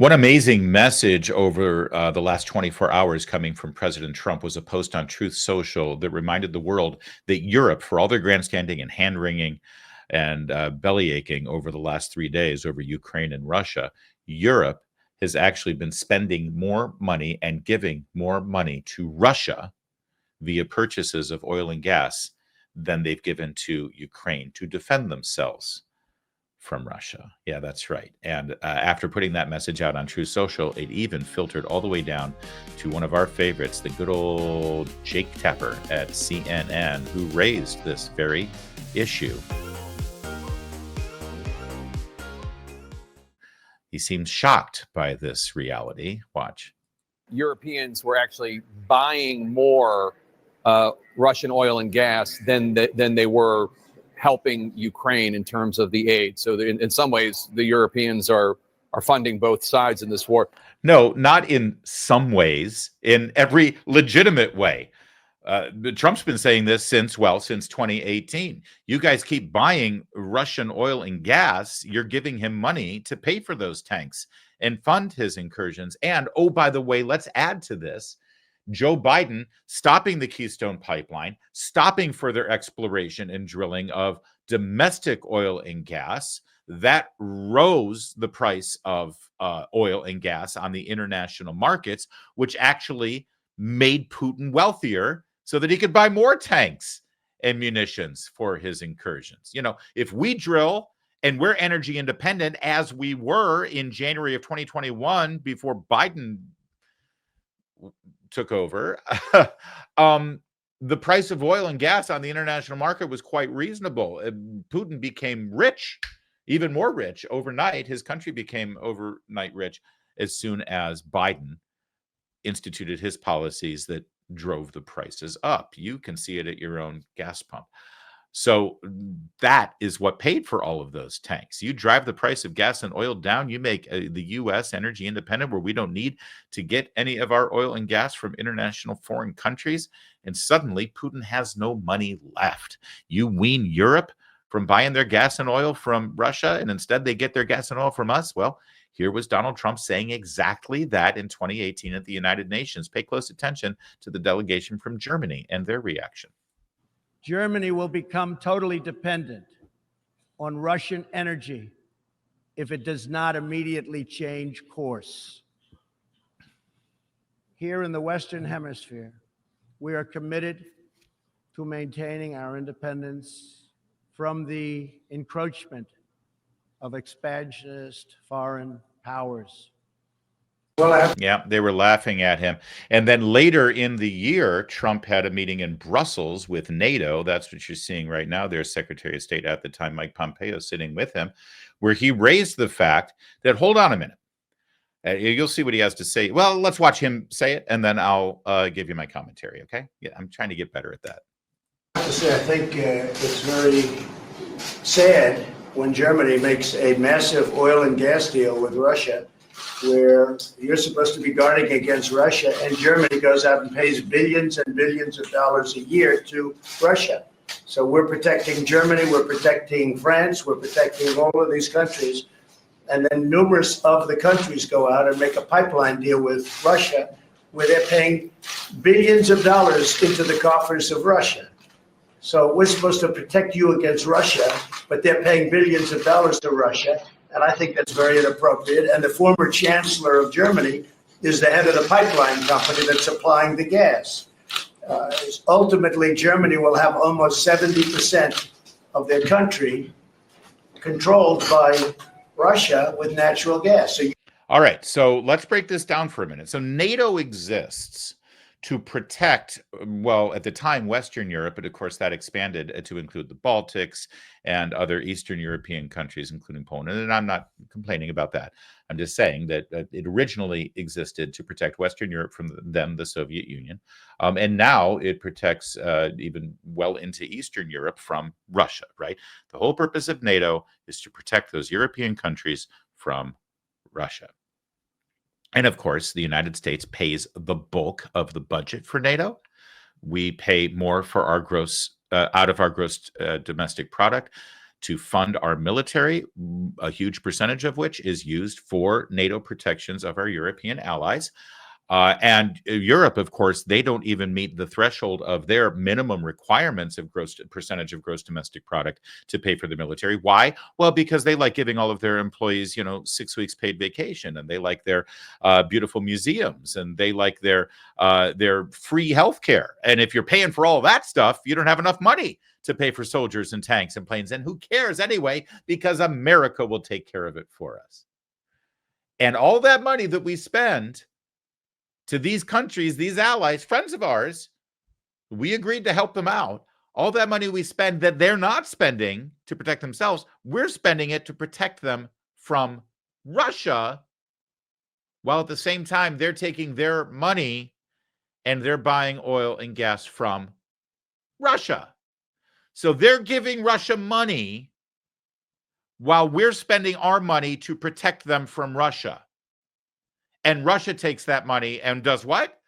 One amazing message over the last 24 hours coming from President Trump was a post on Truth Social that reminded the world that Europe, for all their grandstanding and hand wringing and belly aching over the last 3 days over Ukraine and Russia, Europe has actually been spending more money and giving more money to Russia via purchases of oil and gas than they've given to Ukraine to defend themselves from Russia. Yeah, that's right. And after putting that message out on True Social, it even filtered all the way down to one of our favorites, the good old Jake Tapper at CNN, who raised this very issue. He seems shocked by this reality. Watch. Europeans were actually buying more Russian oil and gas than they were helping Ukraine in terms of the aid. So in some ways, the Europeans are funding both sides in this war. No, not in some ways, in every legitimate way. Trump's been saying this since 2018. You guys keep buying Russian oil and gas. You're giving him money to pay for those tanks and fund his incursions. And, oh, by the way, let's add to this. Joe Biden stopping the Keystone Pipeline, stopping further exploration and drilling of domestic oil and gas. That rose the price of oil and gas on the international markets, which actually made Putin wealthier so that he could buy more tanks and munitions for his incursions. You know, if we drill and we're energy independent, as we were in January of 2021 before Biden took over, the price of oil and gas on the international market was quite reasonable. Putin became rich, even more rich overnight. His country became overnight rich as soon as Biden instituted his policies that drove the prices up. You can see it at your own gas pump. So that is what paid for all of those tanks. You drive the price of gas and oil down, you make the U.S. energy independent, where we don't need to get any of our oil and gas from international foreign countries, and suddenly Putin has no money left. You wean Europe from buying their gas and oil from Russia, and instead they get their gas and oil from us. Well, here was Donald Trump saying exactly that in 2018 at the United Nations. Pay close attention to the delegation from Germany and their reaction. Germany will become totally dependent on Russian energy if it does not immediately change course. Here in the Western Hemisphere, we are committed to maintaining our independence from the encroachment of expansionist foreign powers. Yeah, they were laughing at him. And then later in the year, Trump had a meeting in Brussels with NATO. That's what you're seeing right now. There's Secretary of State at the time, Mike Pompeo, sitting with him, where he raised the fact that, hold on a minute. You'll see what he has to say. Well, let's watch him say it, and then I'll give you my commentary, okay? Yeah, I'm trying to get better at that. I have to say, I think it's very sad when Germany makes a massive oil and gas deal with Russia, where you're supposed to be guarding against Russia, and Germany goes out and pays billions and billions of dollars a year to Russia. So we're protecting Germany, we're protecting France, we're protecting all of these countries. And then numerous of the countries go out and make a pipeline deal with Russia, where they're paying billions of dollars into the coffers of Russia. So we're supposed to protect you against Russia, but they're paying billions of dollars to Russia. And I think that's very inappropriate. And the former chancellor of Germany is the head of the pipeline company that's supplying the gas. Ultimately, Germany will have almost 70% of their country controlled by Russia with natural gas. All right, so let's break this down for a minute. So NATO exists to protect, well, at the time, Western Europe, but of course that expanded to include the Baltics and other Eastern European countries, including Poland. And I'm not complaining about that. I'm just saying that it originally existed to protect Western Europe from the Soviet Union. And now it protects even well into Eastern Europe from Russia, right? The whole purpose of NATO is to protect those European countries from Russia. And of course, the United States pays the bulk of the budget for NATO. We pay more for our gross out of our gross domestic product. to fund our military, a huge percentage of which is used for NATO protections of our European allies. And Europe, of course, they don't even meet the threshold of their minimum requirements of percentage of gross domestic product to pay for the military. Why? Well, because they like giving all of their employees, 6 weeks paid vacation, and they like their beautiful museums, and they like their free health care. And if you're paying for all that stuff, you don't have enough money to pay for soldiers and tanks and planes. And who cares anyway? Because America will take care of it for us. And all that money that we spend to these countries, these allies, friends of ours, we agreed to help them out. All that money we spend that they're not spending to protect themselves, we're spending it to protect them from Russia, while at the same time they're taking their money and they're buying oil and gas from Russia. So they're giving Russia money while we're spending our money to protect them from Russia. And Russia takes that money and does what?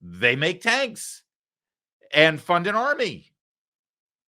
They make tanks and fund an army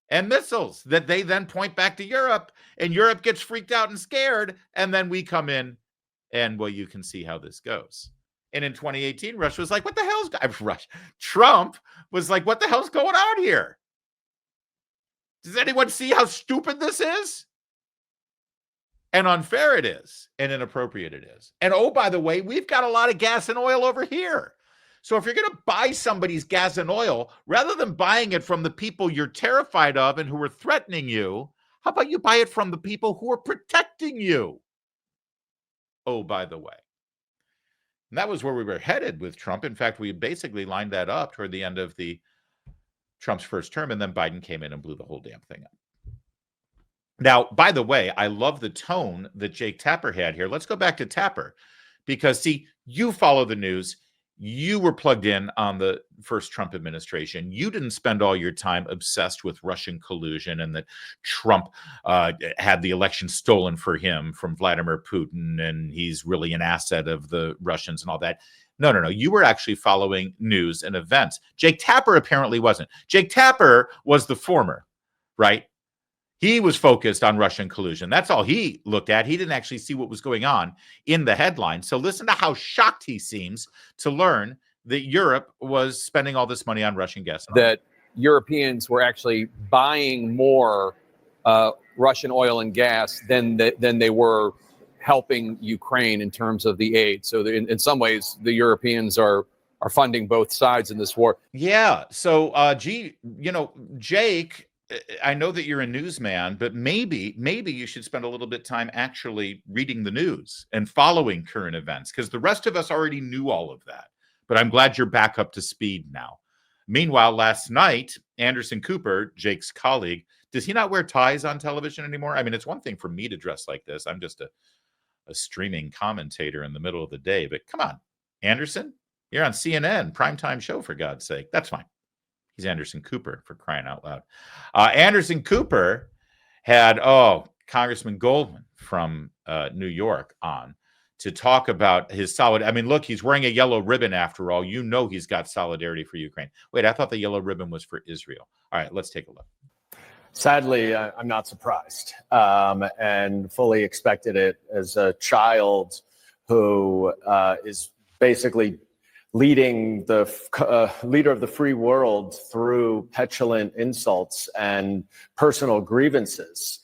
and missiles that they then point back to Europe, and Europe gets freaked out and scared, and then we come in and, well, you can see how this goes. And in 2018, Russia was like, what the hell's Trump was like, what the hell's going on here? Does anyone see how stupid this is? And unfair it is, and inappropriate it is. And oh, by the way, we've got a lot of gas and oil over here. So if you're going to buy somebody's gas and oil, rather than buying it from the people you're terrified of and who are threatening you, how about you buy it from the people who are protecting you? Oh, by the way. And that was where we were headed with Trump. In fact, we basically lined that up toward the end of Trump's first term, and then Biden came in and blew the whole damn thing up. Now, by the way, I love the tone that Jake Tapper had here. Let's go back to Tapper because, see, you follow the news. You were plugged in on the first Trump administration. You didn't spend all your time obsessed with Russian collusion and that Trump had the election stolen for him from Vladimir Putin and he's really an asset of the Russians and all that. No. You were actually following news and events. Jake Tapper apparently wasn't. Jake Tapper was the former, right? He was focused on Russian collusion. That's all he looked at. He didn't actually see what was going on in the headline. So listen to how shocked he seems to learn that Europe was spending all this money on Russian gas. That Europeans were actually buying more Russian oil and gas than they were helping Ukraine in terms of the aid. So in some ways, the Europeans are funding both sides in this war. Yeah. So, Jake, I know that you're a newsman, but maybe you should spend a little bit of time actually reading the news and following current events, because the rest of us already knew all of that. But I'm glad you're back up to speed now. Meanwhile, last night, Anderson Cooper, Jake's colleague, does he not wear ties on television anymore? I mean, it's one thing for me to dress like this. I'm just a streaming commentator in the middle of the day. But come on, Anderson, you're on CNN, primetime show, for God's sake. That's fine. He's Anderson Cooper, for crying out loud. Anderson Cooper had, Congressman Goldman from New York on to talk about his I mean, look, he's wearing a yellow ribbon after all. You know he's got solidarity for Ukraine. Wait, I thought the yellow ribbon was for Israel. All right, let's take a look. Sadly, I'm not surprised and fully expected it as a child who is basically leading the leader of the free world through petulant insults and personal grievances.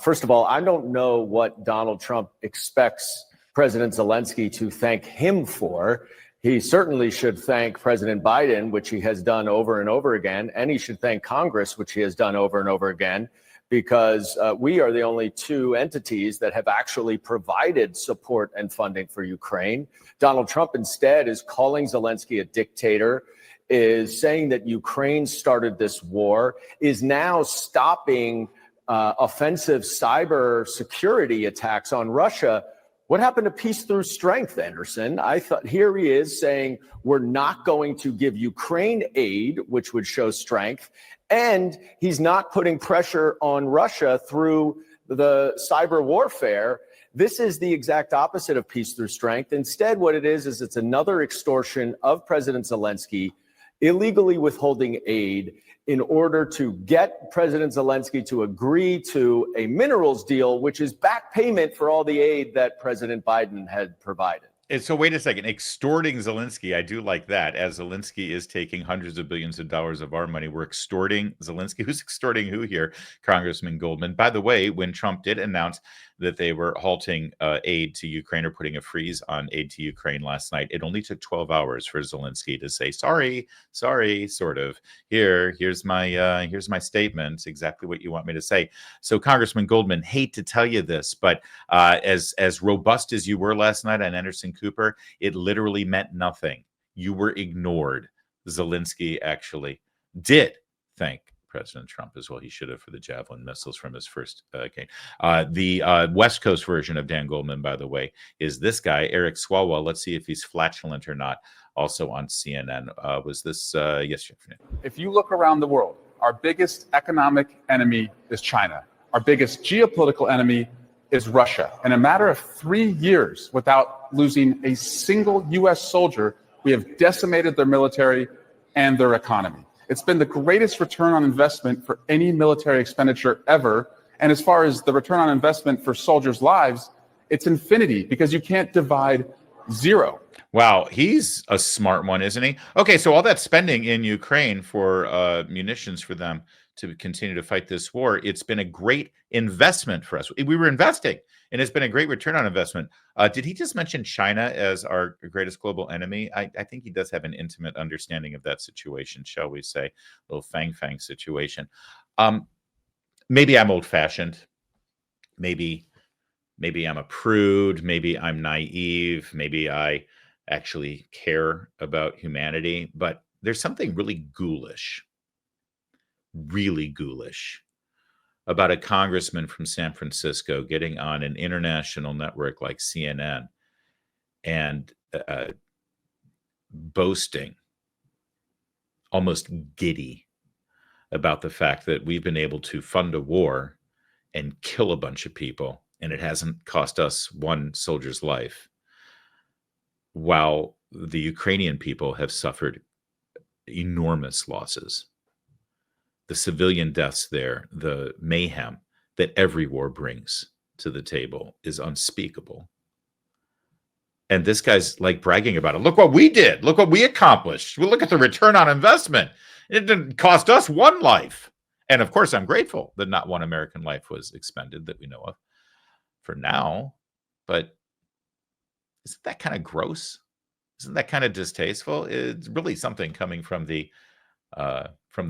First of all, I don't know what Donald Trump expects President Zelensky to thank him for. He certainly should thank President Biden, which he has done over and over again, and he should thank Congress, which he has done over and over again, because we are the only two entities that have actually provided support and funding for Ukraine. Donald Trump instead is calling Zelensky a dictator, is saying that Ukraine started this war, is now stopping offensive cyber security attacks on Russia. What happened to peace through strength, Anderson? I thought here he is saying we're not going to give Ukraine aid, which would show strength, and he's not putting pressure on Russia through the cyber warfare. This is the exact opposite of peace through strength. Instead, what it is it's another extortion of President Zelensky illegally withholding aid in order to get President Zelensky to agree to a minerals deal, which is back payment for all the aid that President Biden had provided. And so wait a second, extorting Zelensky, I do like that. As Zelensky is taking hundreds of billions of dollars of our money, we're extorting Zelensky. Who's extorting who here? Congressman Goldman. By the way, when Trump did announce that they were halting aid to Ukraine or putting a freeze on aid to Ukraine last night, it only took 12 hours for Zelensky to say, sorry, sort of. Here's my statement, exactly what you want me to say. So Congressman Goldman, hate to tell you this, but as robust as you were last night on Anderson Cooper, it literally meant nothing. You were ignored. Zelensky actually did thank President Trump as well. He should have, for the Javelin missiles from his first game. The West Coast version of Dan Goldman, by the way, is this guy, Eric Swalwell. Let's see if he's flatulent or not. Also on CNN. Was this, yes, Jeffrey? If you look around the world, our biggest economic enemy is China. Our biggest geopolitical enemy is Russia. In a matter of 3 years, without losing a single U.S. soldier, we have decimated their military and their economy. It's been the greatest return on investment for any military expenditure ever. And as far as the return on investment for soldiers' lives, it's infinity, because you can't divide zero. Wow, he's a smart one, isn't he? Okay, so all that spending in Ukraine for munitions for them to continue to fight this war, it's been a great investment for us. We were investing, and it's been a great return on investment. Did he just mention China as our greatest global enemy? I think he does have an intimate understanding of that situation, shall we say, a little fang situation. Maybe I'm old-fashioned. Maybe I'm a prude. Maybe I'm naive. Maybe I actually care about humanity. But there's something really ghoulish about a congressman from San Francisco getting on an international network like CNN and boasting, almost giddy, about the fact that we've been able to fund a war and kill a bunch of people, and it hasn't cost us one soldier's life, while the Ukrainian people have suffered enormous losses. The civilian deaths there, the mayhem that every war brings to the table is unspeakable. And this guy's like bragging about it. Look what we did. Look what we accomplished. Well, look at the return on investment. It didn't cost us one life. And of course, I'm grateful that not one American life was expended that we know of for now. But isn't that kind of gross? Isn't that kind of distasteful? It's really something coming from the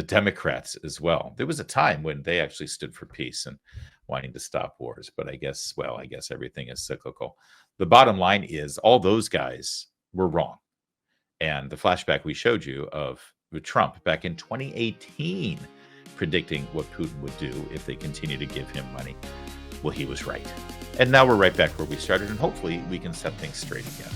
Democrats as well. There was a time when they actually stood for peace and wanting to stop wars. But I guess everything is cyclical. The bottom line is all those guys were wrong. And the flashback we showed you of Trump back in 2018 predicting what Putin would do if they continue to give him money. Well, he was right. And now we're right back where we started, and hopefully we can set things straight again.